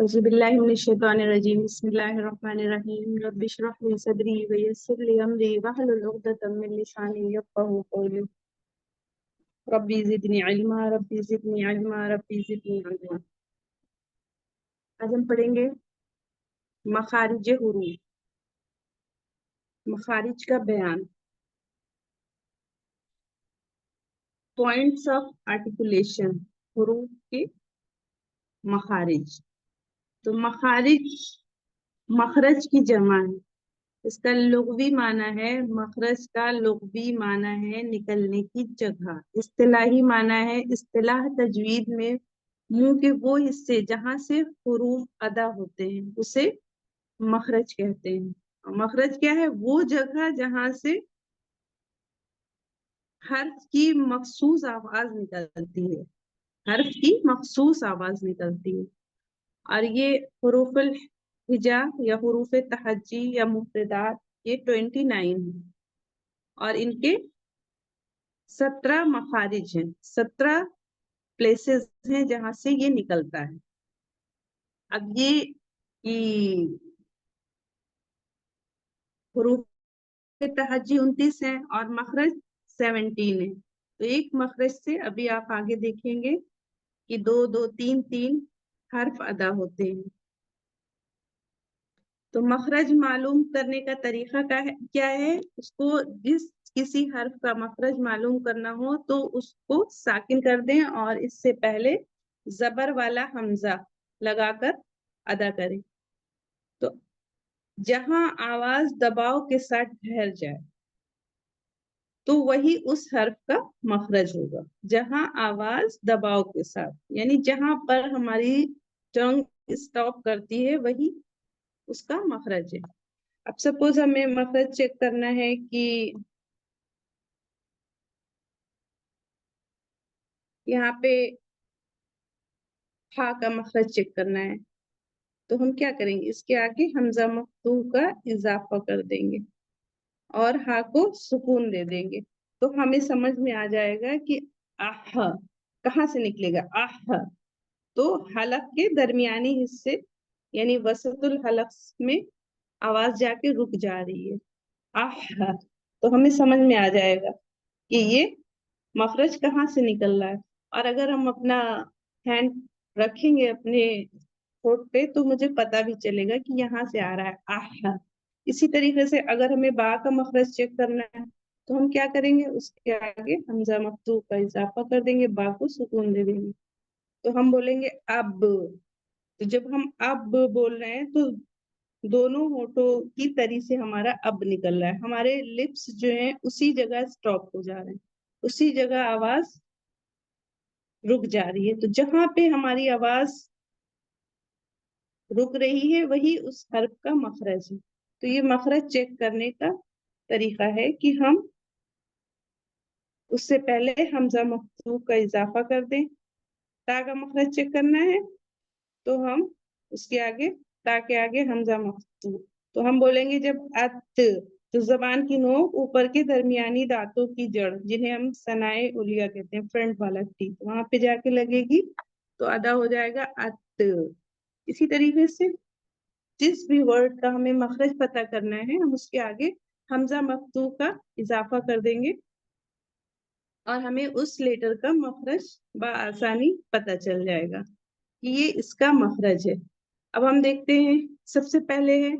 औज़ु बिल्लाहि मिनश शैतानिर रजीम बिस्मिल्लाहिर रहमानिर रहीम रब्बि इश्रह ली सदरी व यस्सिर ली अमरी वहलुल उक़दतम मिन लिसानी यफ़क़हू क़ौली रब्बी ज़िदनी इल्मा। आज हम पढ़ेंगे मखारिज हुरूफ, मखारिज का बयान, पॉइंट्स ऑफ आर्टिकुलेशन, हुरूफ के मखारिज। तो मखारिज मखरज की जमा है। इसका लुग़वी माना है, मखरज का लुग़वी माना है निकलने की जगह। इस्तिलाही माना है, इस्तिलाह तजवीद में मुंह के वो हिस्से जहां से हुरूफ अदा होते हैं उसे मखरज कहते हैं। और मखरज क्या है? वो जगह जहां से हर्फ की मखसूस आवाज निकलती है, हर्फ की मखसूस आवाज निकलती है। और ये हुरूफुल हिजा या हुरूफ तहज्जी या मुफ़रदात ये 29 है और इनके 17 मखारिज हैं, 17 प्लेसेस हैं जहां से ये निकलता है। अब ये हुरूफ तहज्जी 29 है और मखरज 17 है। तो एक मखरज से अभी आप आगे देखेंगे कि 2 2 3 3 हर्फ अदा होते हैं। तो मखरज मालूम करने का तरीका क्या है? उसको जिस किसी हर्फ का मखरज मालूम करना हो तो उसको साकिन कर दें और इससे पहले जबर वाला हमजा लगाकर अदा करें। तो जहां आवाज दबाव के साथ ठहर जाए तो वही उस हर्फ का मखरज होगा। जहां आवाज दबाव के साथ, यानी जहां पर हमारी टंग स्टॉप करती है वही उसका मखरज है। अब सपोज हमें मखरज चेक करना है कि यहाँ पे हा का मखरज चेक करना है तो हम क्या करेंगे? इसके आगे हमजा मफ्तूह का इजाफा कर देंगे और हा को सुकून दे देंगे तो हमें समझ में आ जाएगा कि आह कहाँ से निकलेगा। आह तो हलक के दरमियानी हिस्से यानी वसतुल हलक में आवाज जाके रुक जा रही है। आह तो हमें समझ में आ जाएगा कि ये मखरज कहाँ से निकल रहा है। और अगर हम अपना हैंड रखेंगे अपने होठ पे तो मुझे पता भी चलेगा कि यहाँ से आ रहा है आह। इसी तरीके से अगर हमें बा का मखरज चेक करना है तो हम क्या करेंगे? उसके आगे हमजा मफ्तूह का इजाफा कर देंगे, बा को सुकून दे देंगे तो हम बोलेंगे अब। तो जब हम अब बोल रहे हैं तो दोनों होठों की तरी से हमारा अब निकल रहा है, हमारे लिप्स जो हैं उसी जगह स्टॉप हो जा रहे हैं, उसी जगह आवाज रुक जा रही है। तो जहां पे हमारी आवाज रुक रही है वही उस हर्फ का मखरज है। तो ये मखरज चेक करने का तरीका है कि हम उससे पहले हमजा मफ्तूह का इजाफा कर दें। ता का मखरज चेक करना है तो हम उसके आगे ता के आगे हमजा मफ्तूह, तो हम बोलेंगे जब अत, तो जबान की नोक ऊपर के दरमियानी दांतों की जड़ जिन्हें हम सनाए उलिया कहते हैं, फ्रंट वाला टीथ, वहां पे जाके लगेगी तो अदा हो जाएगा अत। इसी तरीके से जिस भी वर्ड का हमें मखरज पता करना है हम उसके आगे हमजा मफ्तूह का इजाफा कर देंगे और हमें उस लेटर का मखरज बआसानी पता चल जाएगा कि ये इसका मखरज है। अब हम देखते हैं, सबसे पहले है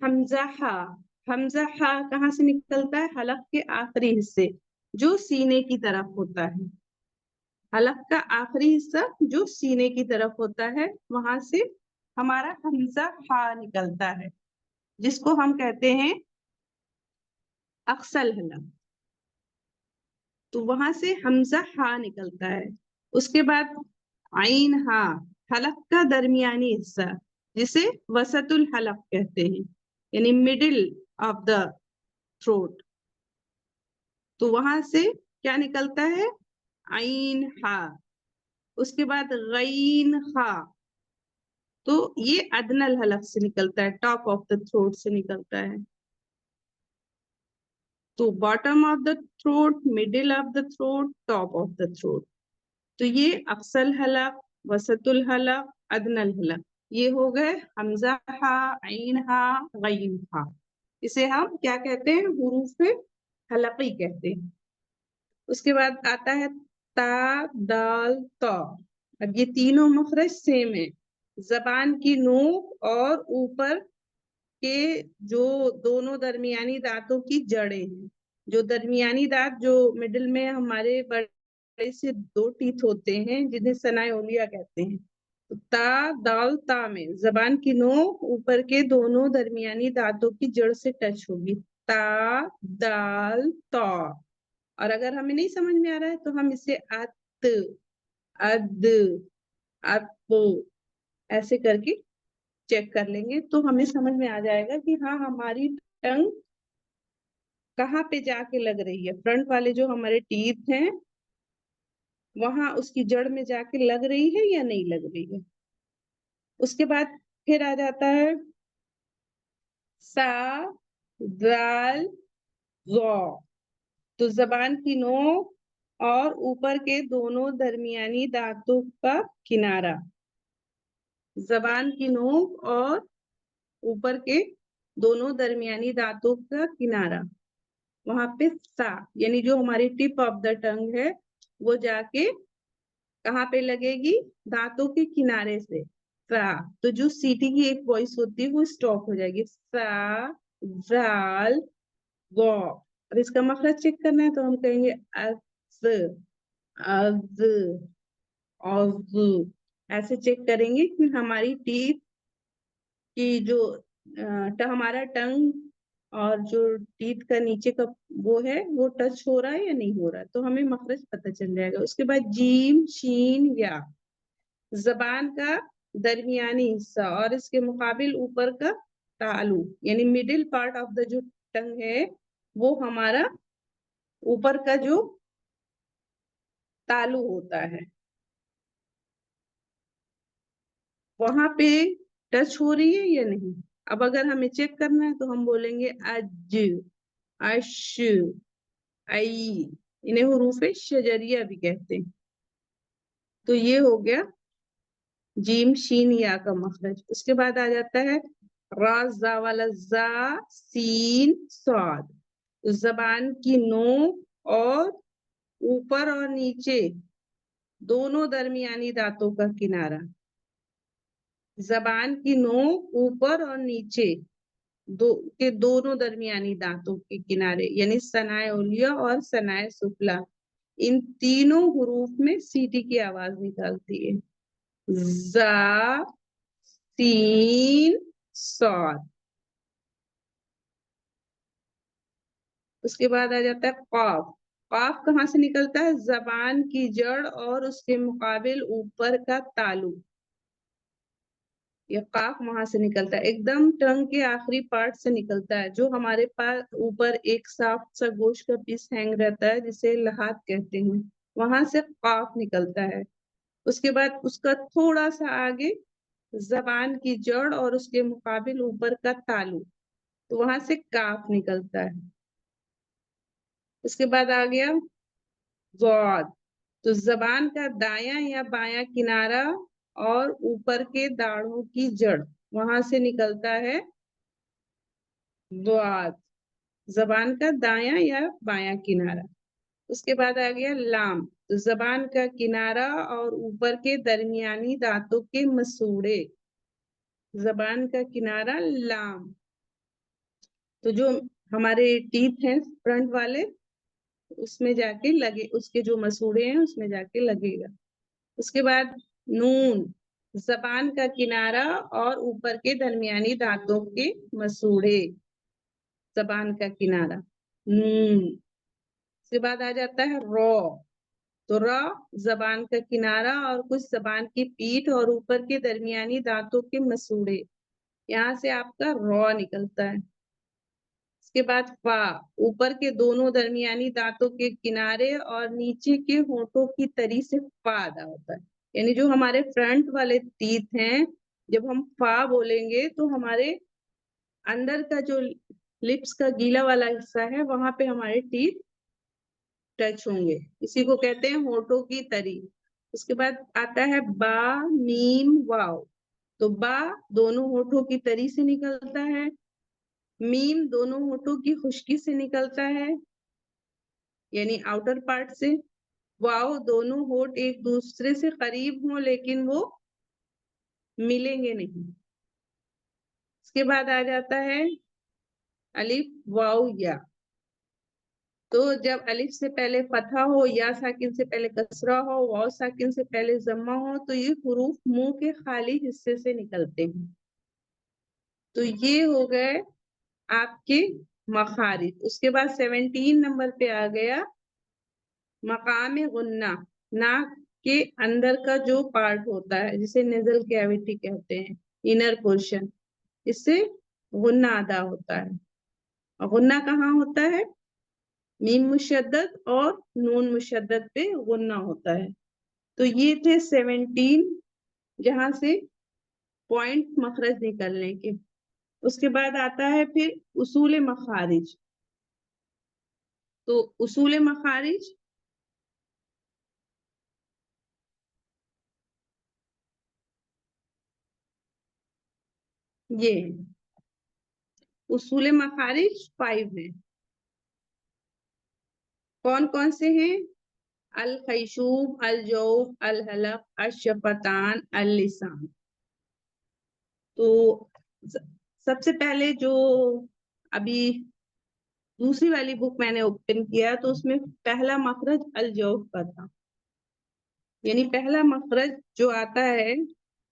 हमजा हा। हमजा हा कहाँ से निकलता है? हलक के आखिरी हिस्से जो सीने की तरफ होता है, हलक का आखिरी हिस्सा जो सीने की तरफ होता है वहां से हमारा हमजा हा निकलता है जिसको हम कहते हैं अक्सल हलक। तो वहां से हमजा हा निकलता है। उसके बाद आइन हा, हलक का दरमियानी हिस्सा जिसे वसतुल हलक कहते हैं, यानी मिडिल ऑफ द थ्रोट। तो वहां से क्या निकलता है? आइन हा। उसके बाद गईन हा, तो ये अदनल हलक से निकलता है, टॉप ऑफ द थ्रोट से निकलता है। तो bottom of the throat, middle of the throat, top of the throat. तो ये अक्सल हलक, वसतुल हलक, अदनल हलक, ये हो गए हमजा हा, ऐन हा, गैन हा। इसे हम क्या कहते हैं? हुरूफ हलकी कहते हैं। उसके बाद आता है ता, दाल, तो। अब ये तीनों मखरज सेम है। जबान की नोक और ऊपर के जो दोनों दरमियानी दांतों की जड़ें हैं, जो दरमियानी दांत जो मिडिल में हमारे बड़े से दो टीथ होते हैं, जिन्हें सनाए ओलिया कहते हैं। तो ता, दाल, ता में जबान की नोक ऊपर के दोनों दरमियानी दांतों की जड़ से टच होगी। ता, दाल, ता। और अगर हमें नहीं समझ में आ रहा है तो हम इसे अत, अद, अप ऐसे करके चेक कर लेंगे, तो हमें समझ में आ जाएगा कि हाँ हमारी टंग कहाँ पे जाके लग रही है। फ्रंट वाले जो हमारे टीथ हैं वहां उसकी जड़ में जाके लग रही है या नहीं लग रही है। उसके बाद फिर आ जाता है सा, दाल, ज़ौ। तो जबान की नोक और ऊपर के दोनों दरमियानी दांतों का किनारा, जबान की नोक और ऊपर के दोनों दरमियानी दांतों का किनारा, वहां पे सा यानी जो हमारी टिप ऑफ द टंग है वो जाके कहाँ पे लगेगी? दांतों के किनारे से सा। तो जो सीटी की एक वॉइस होती है वो स्टॉप हो जाएगी। सा, जाल, गौ। और इसका मखरज चेक करना है तो हम कहेंगे अस, अज, औज। ऐसे चेक करेंगे कि हमारी टीथ कि जो हमारा टंग और जो टीथ का नीचे का वो है वो टच हो रहा है या नहीं हो रहा है, तो हमें मखरज पता चल जाएगा। उसके बाद जीम, शीन, या। जबान का दरमियानी हिस्सा और इसके मुकाबिल ऊपर का तालु यानी मिडिल पार्ट ऑफ द जो टंग है वो हमारा ऊपर का जो तालु होता है वहां पे टच हो रही है या नहीं। अब अगर हमें चेक करना है तो हम बोलेंगे अज, अश, आई। इन्हें हुरूफ शजरिया भी कहते हैं। तो ये हो गया जीम, शीन, या का मखरज। उसके बाद आ जाता है रा, जा वाला जा, सीन, स्वाद। तो जबान की नोक और ऊपर और नीचे दोनों दरमियानी दांतों का किनारा, जबान की नोक ऊपर और नीचे दोनों दरमियानी दांतों के किनारे यानी सनाए उलिया और सनाए सुफला, इन तीनों हुरूफ में सीटी की आवाज निकालती है। जा, सीन, सॉद। उसके बाद आ जाता है कॉफ। कॉफ कहाँ से निकलता है? जबान की जड़ और उसके मुकाबिल ऊपर का तालु, ये काफ वहां से निकलता है। एकदम टंग के आखिरी पार्ट से निकलता है, जो हमारे पास ऊपर एक साफ सा गोश्त का पीस हैंग रहता है जिसे लहात कहते हैं, वहां से काफ निकलता है। उसके बाद उसका थोड़ा सा आगे जबान की जड़ और उसके मुकाबिल ऊपर का तालु, तो वहां से काफ निकलता है। उसके बाद आ गया ज़ौद। तो जबान का दायां या बायां किनारा और ऊपर के दाढ़ों की जड़, वहां से निकलता है द्वाद, जबान का दायां या बायां किनारा। उसके बाद आ गया लाम। तो जबान का किनारा और ऊपर के दरमियानी दांतों के मसूड़े, जबान का किनारा लाम। तो जो हमारे टीथ हैं फ्रंट वाले उसमें जाके लगे, उसके जो मसूड़े हैं उसमें जाके लगेगा। उसके बाद नून। जबान का किनारा और ऊपर के दरमियानी दांतों के मसूड़े, जबान का किनारा नून। उसके बाद आ जाता है रॉ। तो रॉ जबान का किनारा और कुछ जबान की पीठ और ऊपर के दरमियानी दांतों के मसूड़े, यहाँ से आपका रॉ निकलता है। उसके बाद फा। ऊपर के दोनों दरमियानी दांतों के किनारे और नीचे के होठों की तरी से फा अदा होता है। यानी जो हमारे फ्रंट वाले टीथ हैं, जब हम फा बोलेंगे तो हमारे अंदर का जो लिप्स का गीला वाला हिस्सा है वहां पे हमारे टीथ टच होंगे, इसी को कहते हैं होठों की तरी। उसके बाद आता है बा, मीम, वाव। तो बा दोनों होठों की तरी से निकलता है, मीम दोनों होठों की खुश्की से निकलता है यानी आउटर पार्ट से, वाव दोनों होठ एक दूसरे से करीब हों लेकिन वो मिलेंगे नहीं। इसके बाद आ जाता है अलिफ वाव या। तो जब अलिफ से पहले फतहा हो, या साकिन से पहले कसरा हो, वाव साकिन से पहले जम्मा हो, तो ये हुरूफ मुंह के खाली हिस्से से निकलते हैं। तो ये हो गए आपके मखारिज। उसके बाद 17 नंबर पे आ गया मकाम गुन्ना, नाक के अंदर का जो पार्ट होता है जिसे नेजल कैविटी कहते हैं, इनर पोर्शन, इससे गुन्ना अदा होता है। और गुन्ना कहाँ होता है? मीम मुशद्दद और नून मुशद्दद पे गुन्ना होता है। तो ये थे 17 जहां से पॉइंट मखरज निकलने के। उसके बाद आता है फिर उसूल मखारिज। तो उसूल मखारिज ये है। उसूल मखारिज 5 है। कौन कौन से हैं? अल खैशूम, अल जौफ, अल हलक, अल शफतान, अल लिसान। तो सबसे पहले जो अभी दूसरी वाली बुक मैंने ओपन किया तो उसमें पहला मखरज अल जौफ का था, यानी पहला मखरज जो आता है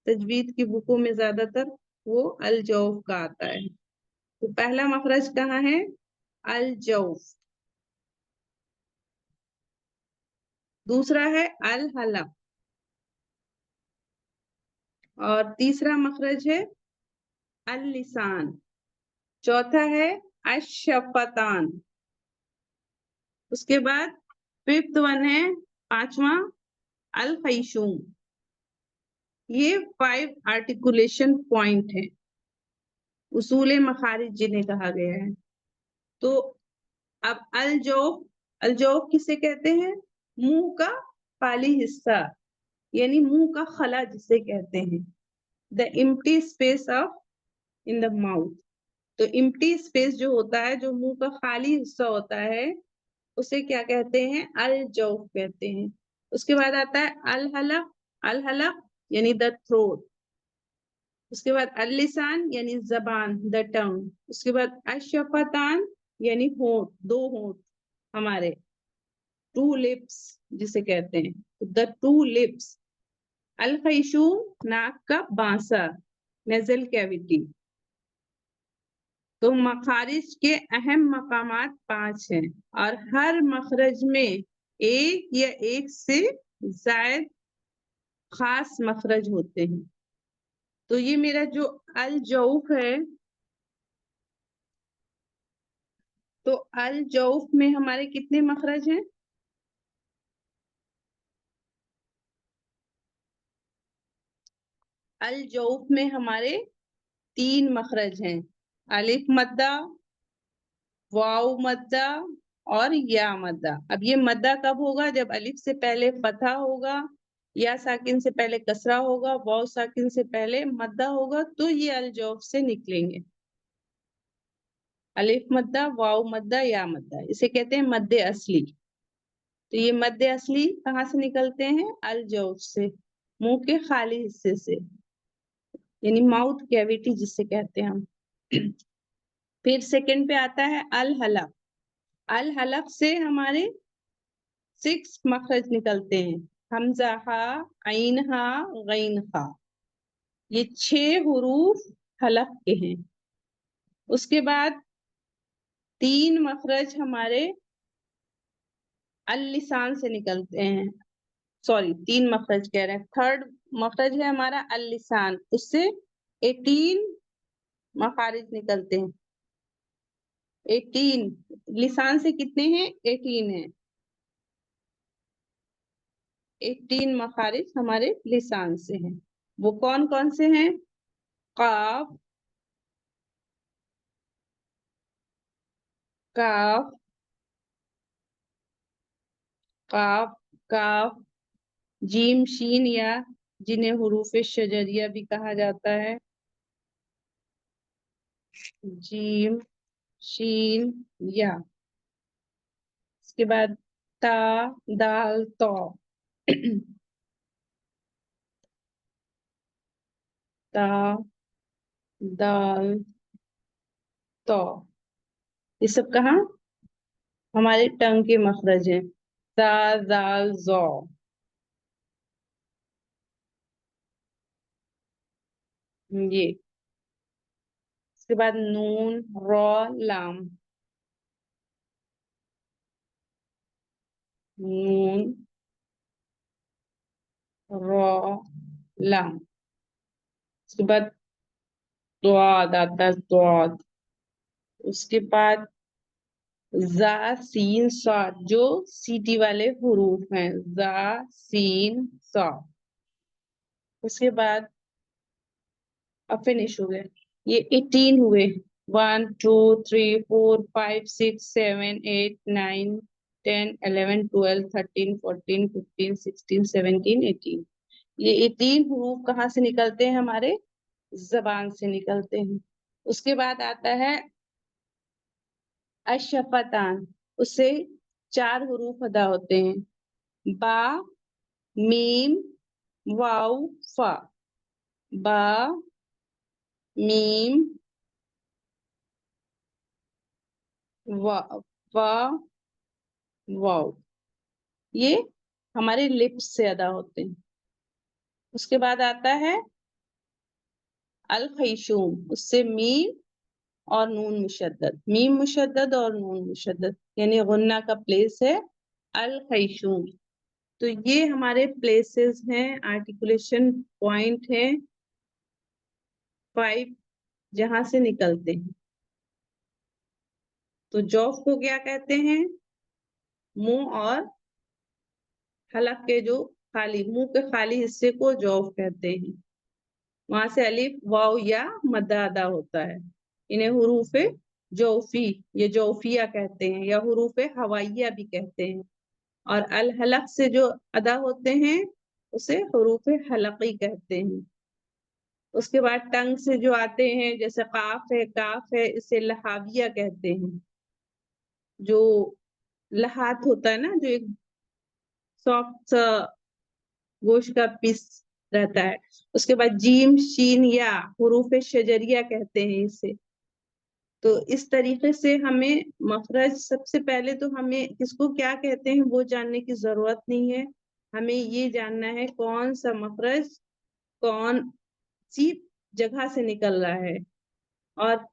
तजवीद की बुकों में ज्यादातर वो अल जौफ का आता है। तो पहला मखरज कहाँ है? अल जौफ। दूसरा है अल हलक और तीसरा मखरज है अल लिसान। चौथा है अशफतान। उसके बाद फिफ्थ वन है, पांचवा, अल खैशूम। ये 5 आर्टिकुलेशन पॉइंट है, उसूल मखारिज जिन्हें कहा गया है। तो अब अल जौफ किसे कहते हैं? मुंह का खाली हिस्सा, यानी मुंह का खला जिसे कहते हैं, the empty space of in the mouth. तो एम्प्टी स्पेस जो होता है, जो मुंह का खाली हिस्सा होता है, उसे क्या कहते हैं? अल जौफ कहते हैं। उसके बाद आता है अल हलक। अल हलक यानी द थ्रोट। उसके बाद अल लिसान यानी जबान, द टंग। उसके बाद अशफतान यानी होंठ, दो होंठ हमारे, टू लिप्स जिसे कहते हैं, द टू लिप्स। अल खैशूम नाक का बांसा, नेजल कैविटी। तो मखारिज के अहम मकामात 5 हैं और हर मखरज में एक या एक से जायद खास मखरज होते हैं। तो ये मेरा जो अल जौफ है, तो अल जौफ में हमारे कितने मखरज हैं? अल जौफ में हमारे 3 मखरज हैं, अलिफ मद्दा, वाव मद्दा और या मद्दा। अब ये मद्दा कब होगा? जब अलिफ से पहले फतहा होगा, या साकिन से पहले कसरा होगा, वाव साकिन से पहले मद्दा होगा, तो ये अल जौफ से निकलेंगे। अलिफ मद्दा, वाव मद्दा, या मद्दा, इसे कहते हैं मद्दे असली। तो ये मद्दे असली कहाँ से निकलते हैं? अल जौफ से, मुंह के खाली हिस्से से, यानी माउथ कैविटी जिसे कहते हैं हम। फिर सेकंड पे आता है अल हलक। अल हलक से हमारे 6 मखरज निकलते हैं, हमजा हा, आइन हा, गैन हा। ये 6 हुरूफ हलक के हैं। उसके बाद 3 मखरज हमारे अल लिसान से निकलते हैं, सॉरी 3 मखरज कह रहे हैं, थर्ड मखरज है हमारा अल लिसान, उससे 18 मखारिज निकलते हैं। 18 लिसान से कितने हैं? 18 है। 18 मखारिज हमारे लिसान से हैं। वो कौन कौन से हैं? काफ, काफ, काफ, काफ, जीम शीन या, जिन्हें हुरूफ शजरिया भी कहा जाता है। जीम, शीन, या। इसके बाद ता, दाल, तो। ता, दाल, तो। ये सब कहाँ? हमारे टंग के मखरज हैं। ता, दाल, जो। ये। इसके बाद नून, रो, लाम। नून, रो, लाम। उसके बाद द्वाद आता है, द्वाद। उसके बाद जा, सीन, साद, जो सीटी वाले हुरूफ हैं। जा, सीन, साद। उसके बाद अब फिनिश हो गए। ये 18 हुए। 1 2 3 4 5 6 7 8 9 10 11 12 13 14 15 16 17 18। ये 18 हुरूफ कहाँ से निकलते हैं? हमारे जबान से निकलते हैं। उसके बाद आता है अशफतान। उससे 4 हुरूफ अदा होते हैं। बा, मीम, वाव, फा। बा, मीम, वा, फा, वाव। ये हमारे लिप्स से अदा होते हैं। उसके बाद आता है अल खैशूम। उससे मीम और नून मुशद्दद, मीम मुशद्दद और नून मुशद्दद, यानी गुन्ना का प्लेस है अल खैशूम। तो ये हमारे प्लेसेस हैं, आर्टिकुलेशन पॉइंट हैं 5 जहां से निकलते हैं। तो जौफ को क्या कहते हैं? मुंह और हलक के जो खाली, मुंह के खाली हिस्से को जौफ कहते हैं। वहां से अलिफ, वाव, या मद्दा अदा होता है। इन्हें हुरूफ जौफी, ये जौफिया कहते हैं, या हुरूफ हवाइया भी कहते हैं। और अल हलक से जो अदा होते हैं उसे हुरूफ हलकी कहते हैं। उसके बाद टंग से जो आते हैं, जैसे काफ है, काफ है, इसे लहाविया कहते हैं। जो लहात होता है ना, जो एक सॉफ्ट सा गोश्त का पीस रहता है। उसके बाद जीम, शीन, या हुरूफ शजरिया कहते हैं इसे। तो इस तरीके से हमें मखरज, सबसे पहले तो हमें किसको क्या कहते हैं वो जानने की जरूरत नहीं है। हमें ये जानना है कौन सा मखरज कौन सी जगह से निकल रहा है। और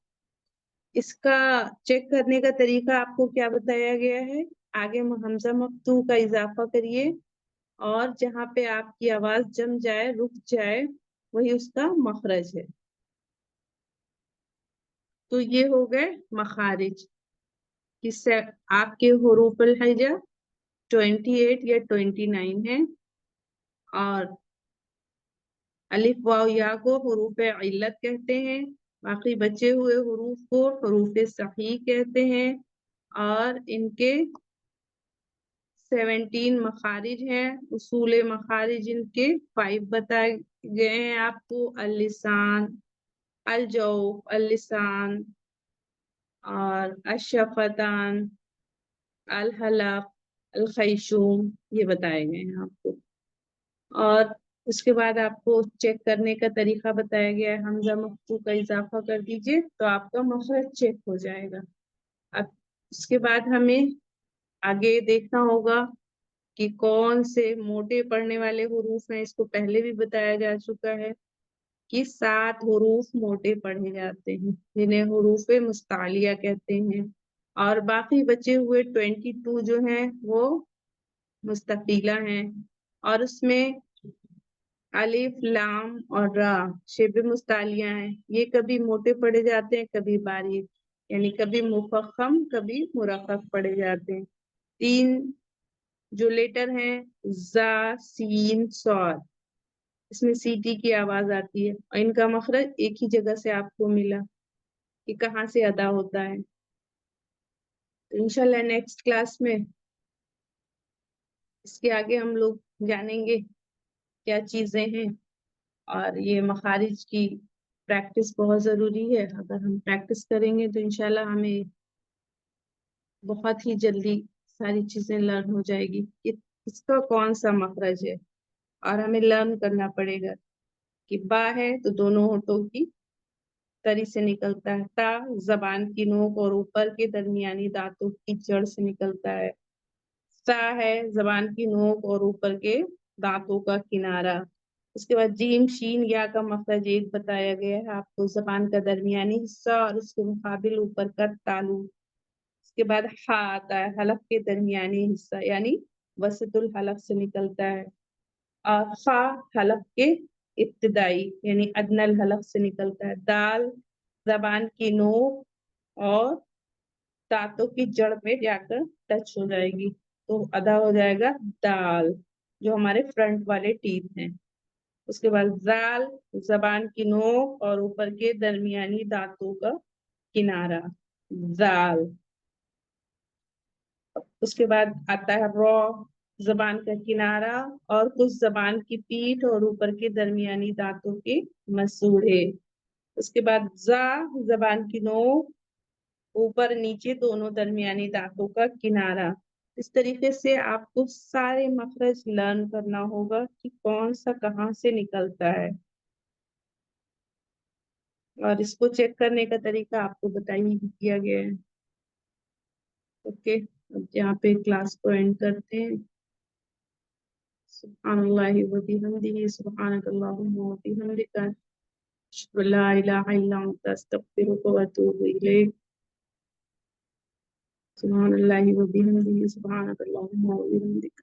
इसका चेक करने का तरीका आपको क्या बताया गया है? आगे हमजा मक्तू का इजाफा करिए और जहाँ पे आपकी आवाज जम जाए, रुक जाए, वही उसका मखरज है। तो ये हो गए मखारिज। किससे आपके हुरूफुल हिजा 28 या 29 है। और अलिफ, वाव, या को हुरूफ इल्लत कहते हैं। बाकी बचे हुए हुरूफ को हुरूफ सही कहते हैं। और इनके 17 मखारिज हैं। उसूल मखारिज इनके 5 बताए गए हैं आपको। अल-लिसान, अल-जौफ, अल-लिसान, और अशफतान, अल-हलक, अल-खैशूम, ये बताए गए हैं आपको। और उसके बाद आपको चेक करने का तरीका बताया गया है। हमजा मक्तू का इजाफा कर दीजिए तो आपका मखरज चेक हो जाएगा। अब उसके बाद हमें आगे देखना होगा कि कौन से मोटे पढ़ने वाले हुरूफ हैं। इसको पहले भी बताया जा चुका है कि 7 हुरूफ मोटे पढ़े जाते हैं, जिन्हें हुरूफ मुस्तालिया कहते हैं। और बाकी बचे हुए 22 जो हैं वो मुस्तफीला हैं। और उसमें अलिफ, लाम और रा शेबे मुस्तालिया हैं। ये कभी मोटे पढ़े जाते हैं, कभी बारीक, यानी कभी मुफख्खम, कभी मुरक्कक पढ़े जाते हैं। 3 जो लेटर हैं, जा, सीन, सॉद, इसमें सीटी की आवाज आती है और इनका मखरज एक ही जगह से आपको मिला कि कहाँ से अदा होता है। तो इंशाल्लाह नेक्स्ट क्लास में इसके आगे हम लोग जानेंगे کیا چیزیں ہیں. اور یہ مخارج کی پریکٹس بہت ضروری ہے. اگر ہم پریکٹس کریں گے تو انشاءاللہ ہمیں بہت ہی جلدی ساری چیزیں لرن ہو جائے گی کہ اس کا کون سا مخرج ہے. اور ہمیں لرن کرنا پڑے گا کہ با ہے تو دونوں ہونٹوں کی تری سے نکلتا ہے. تا زبان کی نوک اور اوپر کے درمیانی دانتوں کی جڑ سے نکلتا ہے. سا ہے زبان کی نوک اور اوپر کے دانتوں کا کنارہ. اس کے بعد جیم شین یا کا مخرج ایک بتایا گیا ہے آپ کو. زبان کا درمیانی حصہ اور اس کے مقابل اوپر کا تالو. اس کے بعد ہا آتا ہے حلق کے درمیانی حصہ یعنی وسط الحلق سے نکلتا ہے. اور خا حلق کے ابتدائی یعنی ادنی الحلق سے نکلتا ہے. دال زبان کی نوک اور دانتوں کی جڑ پہ جا کر ٹچ ہو جائے گی تو ادا ہو جائے گا دال جو ہمارے فرنٹ والے ٹیتھ ہیں. اس کے بعد زال زبان کی نوک اور اوپر کے درمیانی دانتوں کا کنارہ زال. اس کے بعد آتا ہے رو زبان کا کنارہ اور کچھ زبان کی پیٹھ اور اوپر کے درمیانی دانتوں کے مسوڑھے. اس کے بعد زا زبان کی نوک اوپر نیچے دونوں درمیانی دانتوں کا کنارہ. اس طریقے سے آپ کو سارے مخرج لرن کرنا ہوگا کہ کون سا کہاں سے نکلتا ہے. اور اس کو چیک کرنے کا طریقہ آپ کو بتائی دیا گیا ہے. اوکے اب یہاں پہ کلاس کو اینڈ کرتے ہیں. سبحان اللہ و بحمدہ سبحانک اللہم و بحمدک اشہد ان لا الہ الا انت استغفرک و اتوب الیک. سبحان اللہ و بحمدہ سبحانک اللہم و بحمدک.